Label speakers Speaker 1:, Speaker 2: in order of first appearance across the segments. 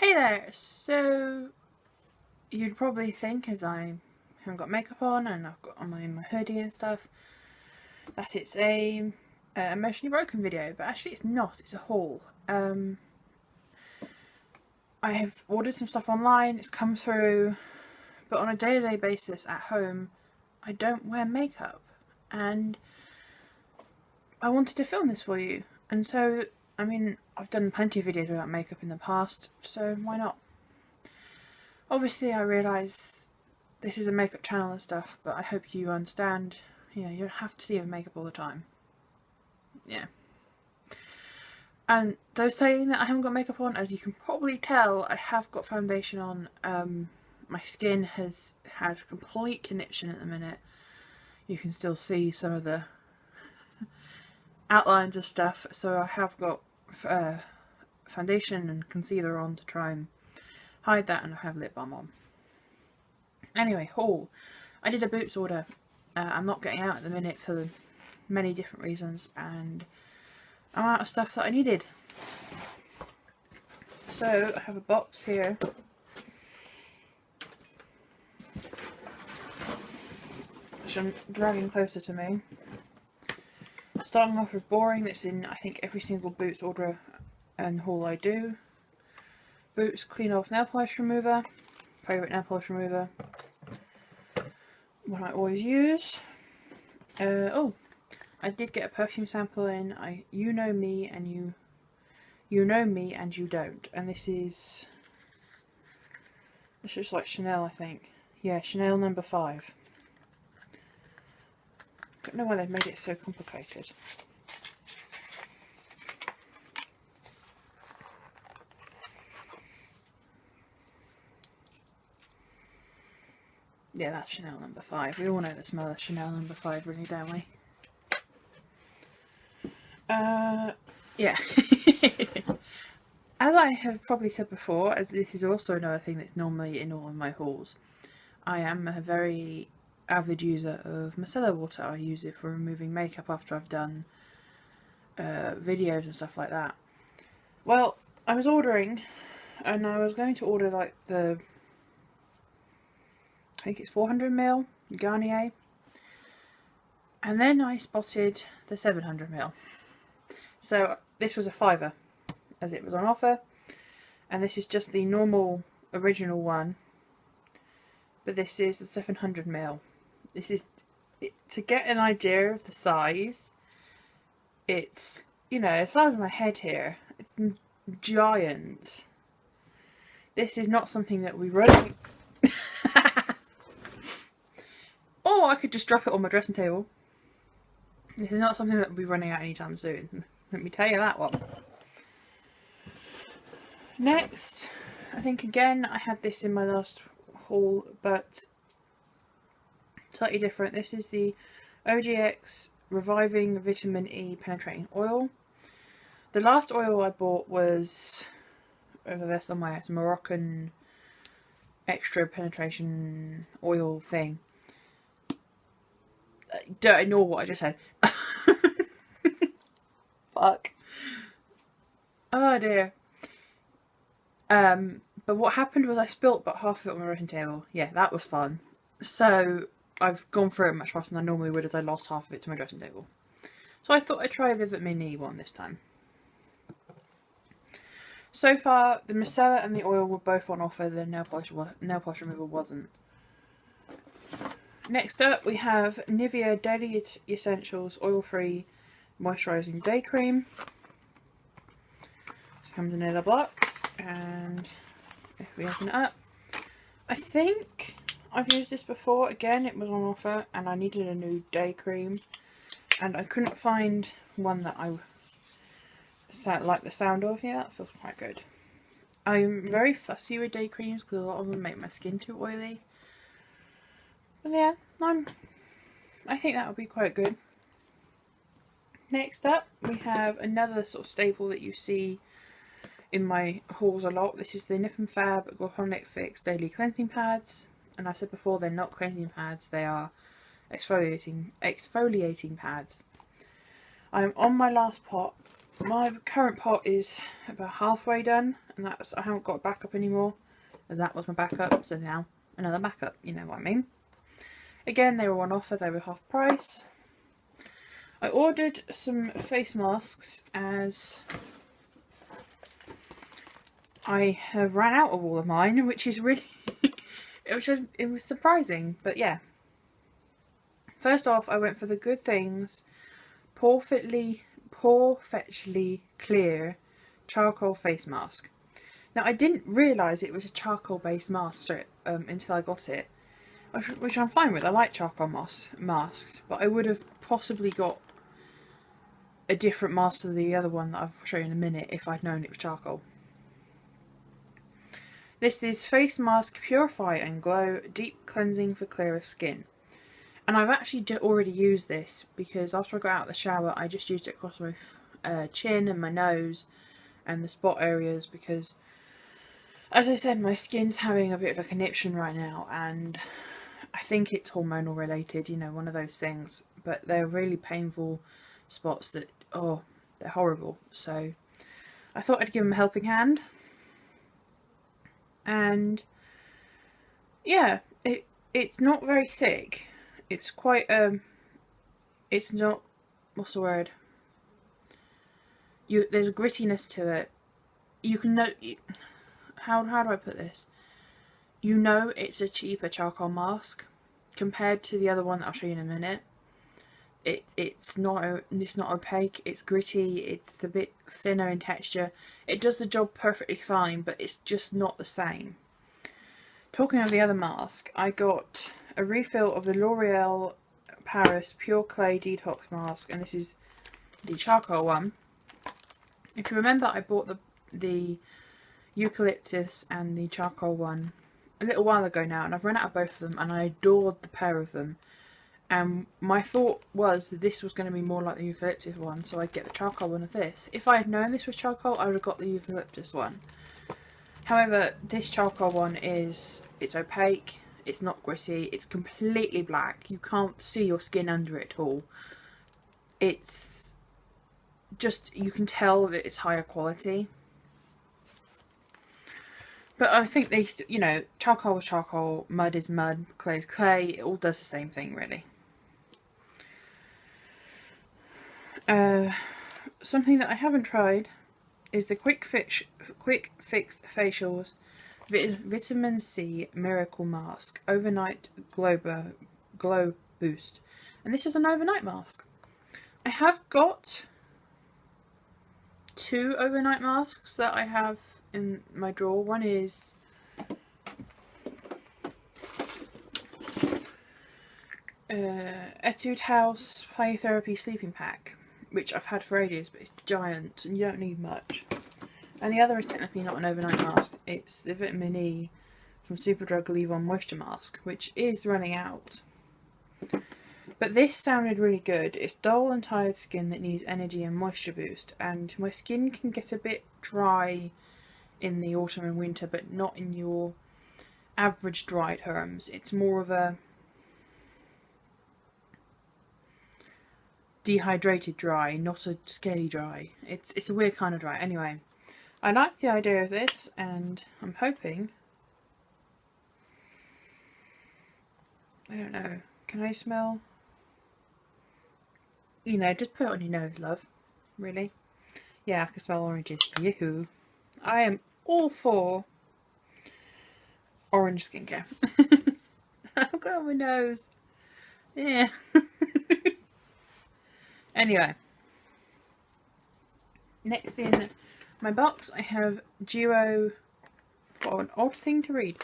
Speaker 1: Hey there! So, you'd probably think, as I haven't got makeup on and I've got on my hoodie and stuff, that it's a emotionally broken video, but actually it's not. It's a haul. I have ordered some stuff online, it's come through, but on a day-to-day basis at home, I don't wear makeup, and I wanted to film this for you. And so, I mean, I've done plenty of videos without makeup in the past, so why not? Obviously, I realise this is a makeup channel and stuff, but I hope you understand, you don't have to see me with makeup all the time. Yeah. And though saying that I haven't got makeup on, as you can probably tell, I have got foundation on. My skin has had complete conniption at the minute. You can still see some of the outlines of stuff, so I have got foundation and concealer on to try and hide that, and I have lip balm on. Anyway, haul. I did a Boots order. I'm not getting out at the minute for many different reasons, and I'm out of stuff that I needed. So I have a box here. Which I'm dragging closer to me. Starting off with boring, that's in I think every single Boots order and haul I do. Boots Clean Off Nail Polish Remover. Favourite nail polish remover. One I always use. Oh, I did get a perfume sample in. You know me and you know me and you don't. And this is, it's just like Chanel, I think. Yeah, Chanel No. 5. Don't know why they've made it so complicated. Yeah, that's Chanel No. 5. We all know the smell of Chanel No. 5, really, don't we? Yeah. As I have probably said before, as this is also another thing that's normally in all of my hauls, I am a very avid user of micellar water. I use it for removing makeup after I've done videos and stuff like that. Well, I was ordering, and I was going to order like I think it's 400ml Garnier, and then I spotted the 700ml. So this was a £5 as it was on offer, and this is just the normal original one, but this is the 700ml. This is, to get an idea of the size, it's, the size of my head here. It's giant. This is not something that we run. Or I could just drop it on my dressing table. This is not something that will be running out anytime soon. Let me tell you that one. Next, I think again I had this in my last haul, but slightly different. This is the OGX Reviving Vitamin E Penetrating Oil. The last oil I bought was over there somewhere. It's a Moroccan extra penetration oil thing. Don't ignore what I just said. Fuck. Oh dear. But what happened was I spilt about half of it on my writing table. Yeah, that was fun. So I've gone through it much faster than I normally would, as I lost half of it to my dressing table. So I thought I'd try the Vitamin E one this time. So far, the micellar and the oil were both on offer. The nail polish remover wasn't. Next up, we have Nivea Daily Essentials Oil-Free Moisturising Day Cream. It comes in a little box, and if we open it up, I think I've used this before. Again, it was on offer, and I needed a new day cream, and I couldn't find one that I like the sound of. Yeah, that feels quite good. I'm very fussy with day creams because a lot of them make my skin too oily. But yeah, I think that would be quite good. Next up, we have another sort of staple that you see in my hauls a lot. This is the Nip and Fab Glycolic Fix Daily Cleansing Pads. And I said before, they're not cleansing pads, they are exfoliating pads. I'm on my last pot, my current pot is about halfway done, and that's, I haven't got a backup anymore, as that was my backup, so now another backup, you know what I mean. Again, they were on offer, they were half price. I ordered some face masks as I have ran out of all of mine, which is really it was surprising, but yeah. First off, I went for the Good Things Perfectly Clear Charcoal Face Mask. Now, I didn't realise it was a charcoal based mask strip until I got it, which I'm fine with. I like charcoal masks, but I would have possibly got a different mask to the other one that I'll show you in a minute if I'd known it was charcoal. This is Face Mask Purify and Glow Deep Cleansing for Clearer Skin. And I've actually already used this because after I got out of the shower I just used it across my chin and my nose and the spot areas because, as I said, my skin's having a bit of a conniption right now, and I think it's hormonal related, you know, one of those things, but they're really painful spots that, oh, they're horrible. So I thought I'd give them a helping hand. And yeah, it's not very thick. It's quite it's not, what's the word? There's a grittiness to it. You can know, how do I put this? You know it's a cheaper charcoal mask compared to the other one that I'll show you in a minute. It's not opaque, it's gritty, it's a bit thinner in texture. It does the job perfectly fine, but it's just not the same. Talking of the other mask, I got a refill of the L'Oreal Paris Pure Clay Detox Mask, and this is the charcoal one. If you remember, I bought the eucalyptus and the charcoal one a little while ago now, and I've run out of both of them, and I adored the pair of them. And my thought was that this was going to be more like the eucalyptus one, so I'd get the charcoal one of this. If I had known this was charcoal, I would have got the eucalyptus one. However, this charcoal one it's opaque, it's not gritty, it's completely black. You can't see your skin under it at all. It's just, you can tell that it's higher quality. But I think they, you know, charcoal is charcoal, mud is mud, clay is clay. It all does the same thing, really. Something that I haven't tried is the Quick Fix Facials Vitamin C Miracle Mask Overnight Glow Boost. And this is an overnight mask. I have got 2 overnight masks that I have in my drawer. One is Etude House Play Therapy Sleeping Pack, which I've had for ages, but it's giant and you don't need much. And the other is technically not an overnight mask, it's the Vitamin E from Superdrug Leave-On Moisture Mask, which is running out. But this sounded really good. It's dull and tired skin that needs energy and moisture boost, and my skin can get a bit dry in the autumn and winter, but not in your average dry terms. It's more of a dehydrated dry, not a scaly dry. It's a weird kind of dry. Anyway, I like the idea of this, and I'm hoping, I don't know, can I smell? You know, just put it on your nose, love. Really? Yeah, I can smell oranges. Yoo-hoo. I am all for orange skincare. I've got it on my nose. Yeah. Anyway. Next in my box I have Duo, got an odd thing to read.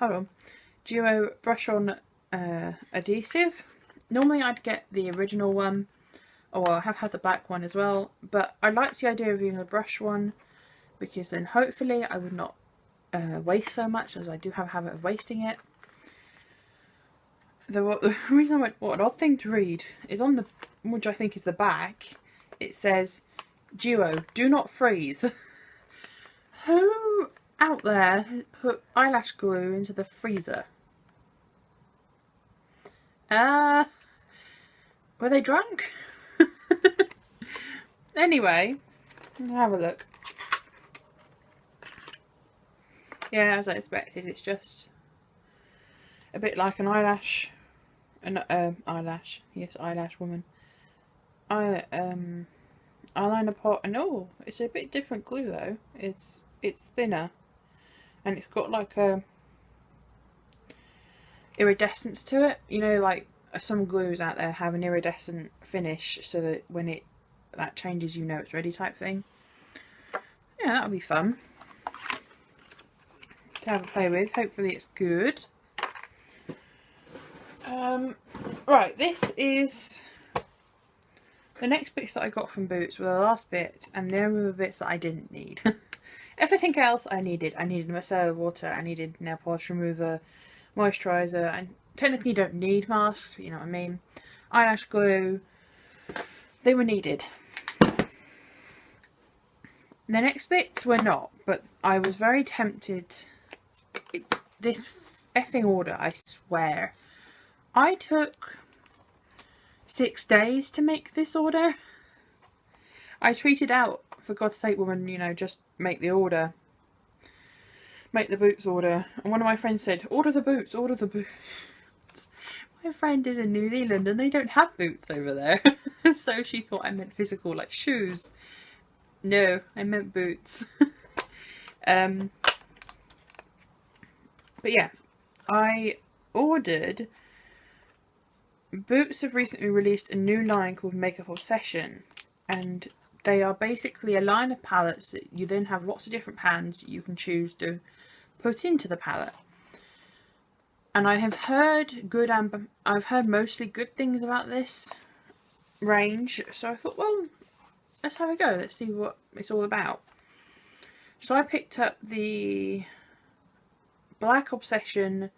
Speaker 1: Hold on. Duo Brush On Adhesive. Normally I'd get the original one, or I have had the black one as well, but I liked the idea of using the brush one because then hopefully I would not waste so much, as I do have a habit of wasting it. The reason I went, what an odd thing to read, is on the, which I think is the back, it says, Duo, do not freeze. Who out there put eyelash glue into the freezer? Were they drunk? Anyway, Have a look. Yeah, as I expected, it's just a bit like an eyelash, eyelash, yes, eyelash woman. Eyeliner pot, and oh, it's a bit different glue though. It's thinner, and it's got like a iridescence to it. You know, like some glues out there have an iridescent finish, so that when that changes, you know it's ready, type thing. Yeah, that'll be fun to have a play with. Hopefully it's good. Right, this is the next bits that I got from Boots were the last bits, and there were the bits that I didn't need. Everything else I needed. I needed micellar water, I needed nail polish remover, moisturiser, and technically you don't need masks, but you know what I mean. Eyelash glue, they were needed. The next bits were not, but I was very tempted. This effing order, I swear. I took 6 days to make this order. I tweeted out, for God's sake woman, you know, just make the order. Make the Boots order. And one of my friends said, order the Boots, order the Boots. My friend is in New Zealand and they don't have Boots over there. So she thought I meant physical, like shoes. No, I meant boots. But yeah, I ordered. Boots have recently released a new line called Makeup Obsession, and they are basically a line of palettes that you then have lots of different pans you can choose to put into the palette. And I have heard I've heard mostly good things about this range, so I thought, well, let's have a go. Let's see what it's all about. So I picked up the Black Obsession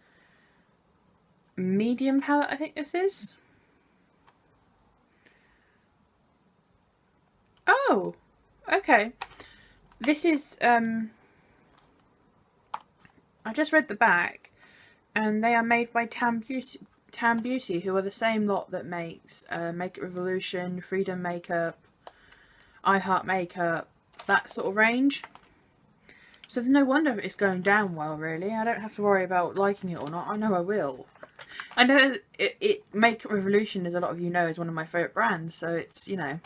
Speaker 1: medium palette, I think this is. Oh, okay. This is, I just read the back, and they are made by Tam Beauty, who are the same lot that makes Makeup Revolution, Freedom Makeup, I Heart Makeup, that sort of range. So there's no wonder it's going down well, really. I don't have to worry about liking it or not. I know I will. I know Makeup Revolution, as a lot of you know, is one of my favourite brands, so it's, you know.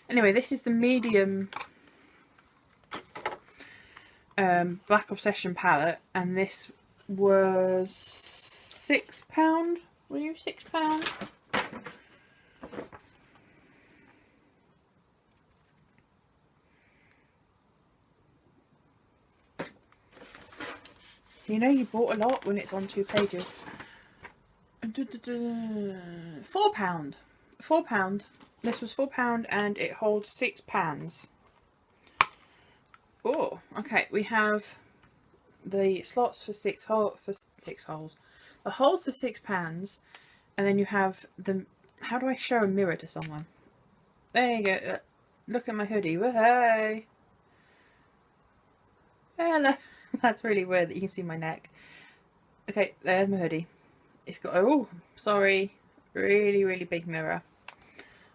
Speaker 1: Anyway, this is the medium Black Obsession palette, and this was £6. Were you £6? You know you bought a lot when it's on 2 pages. £4. £4. This was £4 and it holds 6 pans. Oh, okay. We have the slots for 6 holes. The holes for 6 pans, and then you have the. How do I show a mirror to someone? There you go. Look at my hoodie. Well, hey. Hello. That's really weird that you can see my neck. Okay, there's my hoodie. It's got, oh, sorry, really, really big mirror.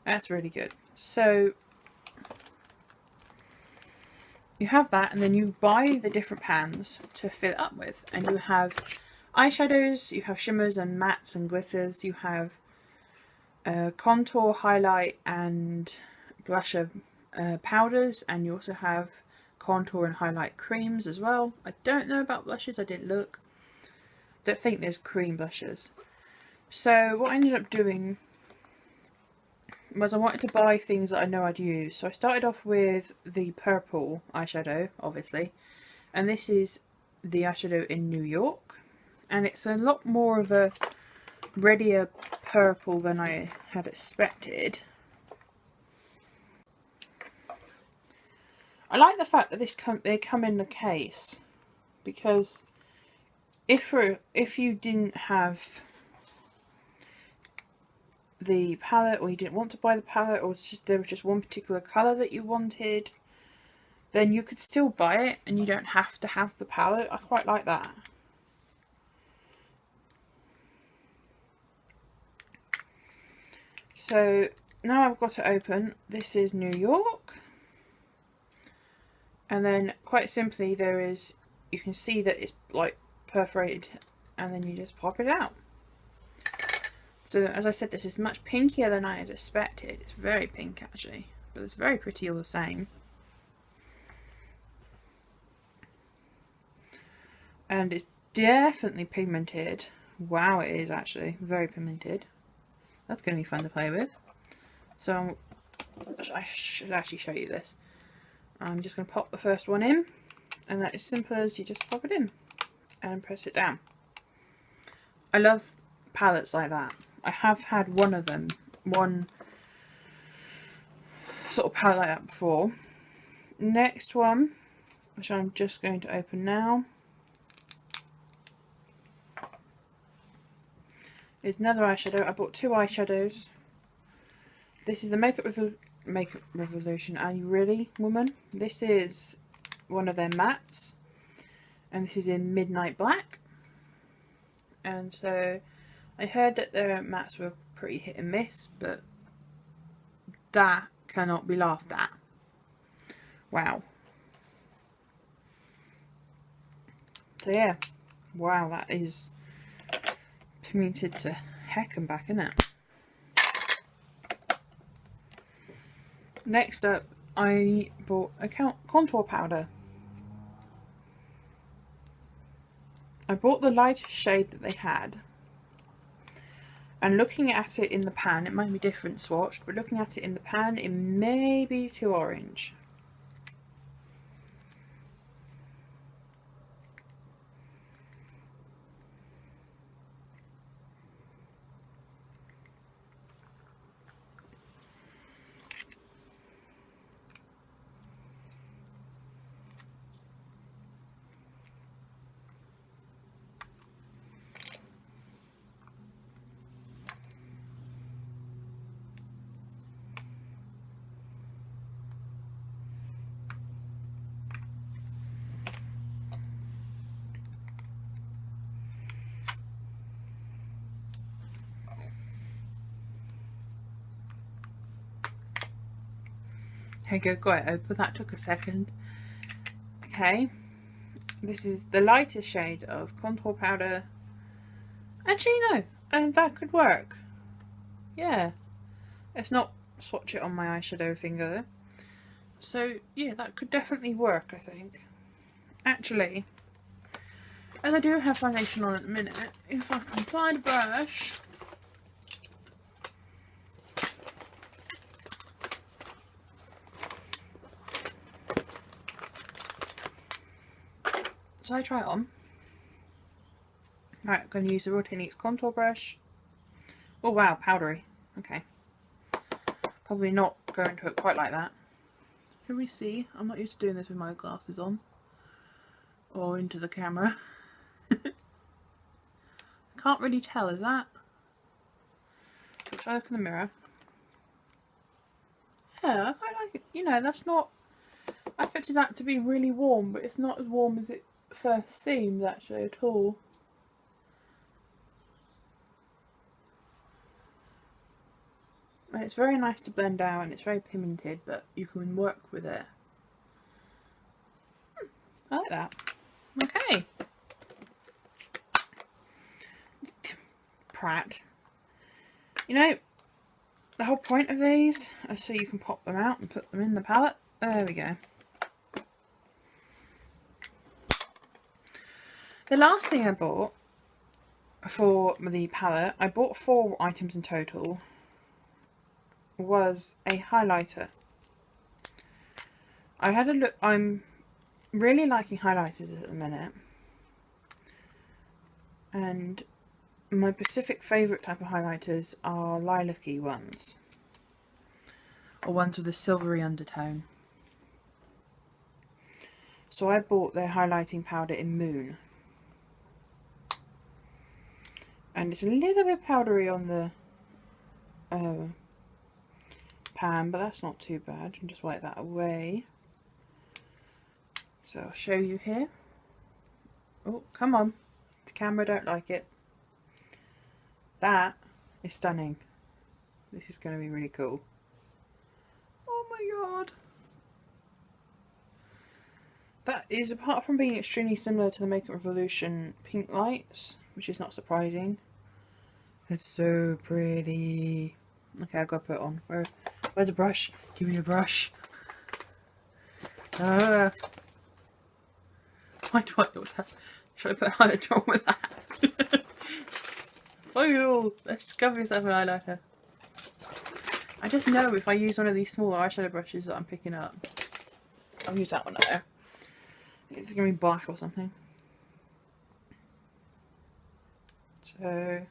Speaker 1: That's really good. So, you have that, and then you buy the different pans to fill it up with. And you have eyeshadows, you have shimmers and mattes and glitters, you have contour, highlight and blusher powders, and you also have contour and highlight creams as well. I don't know about blushes, I didn't look. Don't think there's cream blushes. So what I ended up doing was I wanted to buy things that I know I'd use. So I started off with the purple eyeshadow, obviously, and this is the eyeshadow in New York, and it's a lot more of a reddier purple than I had expected. I like the fact that they come in the case, because if you didn't have the palette, or you didn't want to buy the palette, or there was just one particular colour that you wanted, then you could still buy it and you don't have to have the palette. I quite like that. So now I've got it open. This is New York. And then quite simply you can see that it's like perforated, and then you just pop it out. So as I said, this is much pinkier than I had expected. It's very pink actually, but it's very pretty all the same. And it's definitely pigmented. Wow, it is actually very pigmented. That's going to be fun to play with. So I should actually show you this. I'm just going to pop the first one in, and that is simple as you just pop it in and press it down. I love palettes like that. I have had one sort of palette like that before. Next one, which I'm just going to open now, is another eyeshadow. I bought 2 eyeshadows. This is the Makeup Revolution. Are you really, woman? This is one of their mattes, and this is in Midnight Black. And so I heard that their mattes were pretty hit and miss, but that cannot be laughed at. Wow. So yeah, wow, that is pigmented to heck and back, isn't it? Next up, I bought a contour powder. I bought the lightest shade that they had, and looking at it in the pan, it might be different swatched, but looking at it in the pan, it may be too orange. Here you go, got it open. That took a second. Okay, this is the lightest shade of contour powder. Actually, no, and that could work. Yeah, let's not swatch it on my eyeshadow finger though. So yeah, that could definitely work, I think. Actually, as I do have foundation on at the minute, if I can find a brush. Shall I try it on? Right, I'm going to use the Real Techniques contour brush. Oh wow, powdery. Okay. Probably not going to it quite like that. Can we see? I'm not used to doing this with my glasses on. Or into the camera. Can't really tell, is that? Try look in the mirror. Yeah, I quite like it. You know, that's not... I expected that to be really warm, but it's not as warm as it first seems actually at all. And it's very nice to blend out, and it's very pigmented, but you can work with it. I like that. Okay. Prat. You know, the whole point of these is so you can pop them out and put them in the palette. There we go. The last thing I bought for the palette, I bought 4 items in total, was a highlighter. I had a look. I'm really liking highlighters at the minute, and my specific favourite type of highlighters are lilac-y ones, or ones with a silvery undertone. So I bought their highlighting powder in Moon, and it's a little bit powdery on the pan, but that's not too bad. And just wipe that away. So I'll show you here. Oh, come on. The camera don't like it. That is stunning. This is going to be really cool. Oh my god. that is, apart from being extremely similar to the Makeup Revolution pink lights, which is not surprising. It's so pretty. Okay, I've got to put it on. Where's a brush? Give me a brush. Why do I do that? Should I put highlighter on with that? Foil! Let's just cover yourself in highlighter. I just know if I use one of these smaller eyeshadow brushes that I'm picking up. I'll use that one there. It's going to be black or something. So,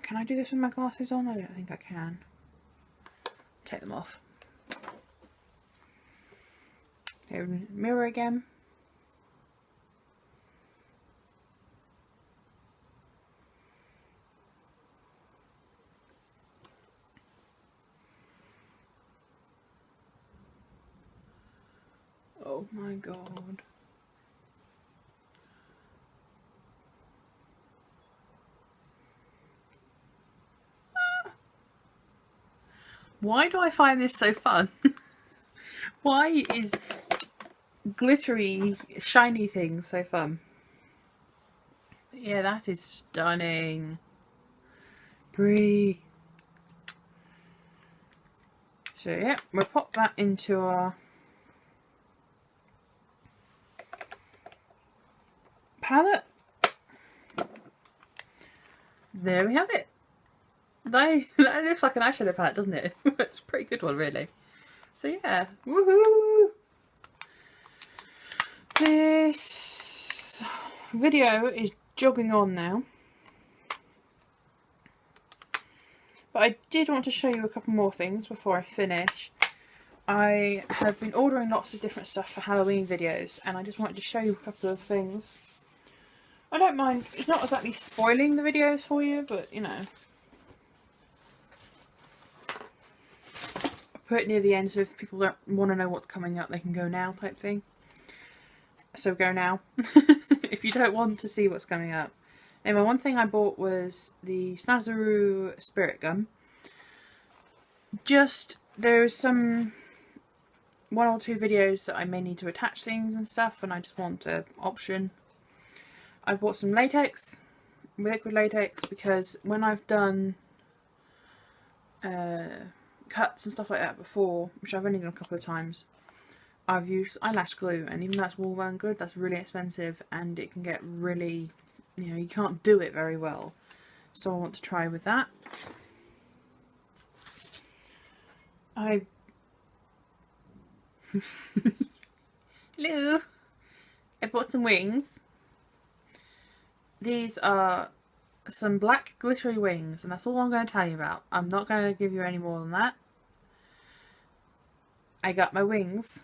Speaker 1: can I do this with my glasses on? I don't think I can. Take them off. Here, mirror again. Oh my god. Why do I find this so fun? Why is glittery, shiny things so fun? Yeah, that is stunning. Brie. So yeah, we'll pop that into our palette. There we have it. That looks like an eyeshadow palette, doesn't it? It's a pretty good one, really. So yeah, woohoo! This video is jogging on now, but I did want to show you a couple more things before I finish. I have been ordering lots of different stuff for Halloween videos, and I just wanted to show you a couple of things. I don't mind, it's not exactly spoiling the videos for you, but you know. I put it near the end so if people don't want to know what's coming up, they can go now type thing. So go now, if you don't want to see what's coming up. Anyway, one thing I bought was the Snazaroo Spirit Gum. There's some 1 or 2 videos that I may need to attach things and stuff, and I just want an option. I bought some latex, liquid latex, because when I've done cuts and stuff like that before, which I've only done a couple of times, I've used eyelash glue, and even though that's well and good, that's really expensive and it can get really, you know, you can't do it very well. So I want to try with that. Hello! I bought some wings. These are some black glittery wings, and that's all I'm going to tell you about. I'm not going to give you any more than that. I got my wings,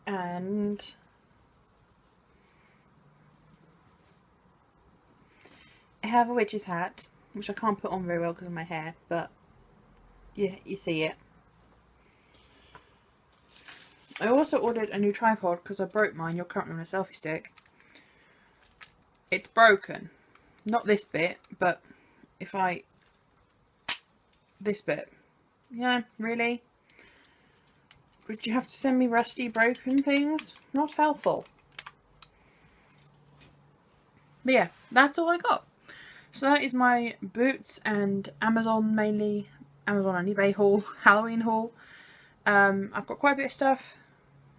Speaker 1: and I have a witch's hat, which I can't put on very well because of my hair, but yeah, you see it. I also ordered a new tripod because I broke mine. You're currently on a selfie stick. It's broken. Not this bit, but this bit. Yeah, really? Would you have to send me rusty, broken things? Not helpful. But yeah, that's all I got. So that is my Boots and Amazon, mainly Amazon and eBay haul, Halloween haul. I've got quite a bit of stuff,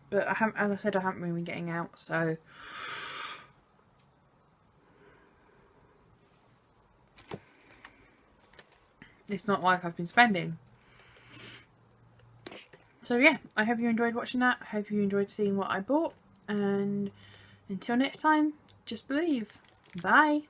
Speaker 1: but I haven't, as I said, I haven't really been getting out, so it's not like I've been spending. So yeah, I hope you enjoyed watching that. I hope you enjoyed seeing what I bought. And until next time, just believe. Bye.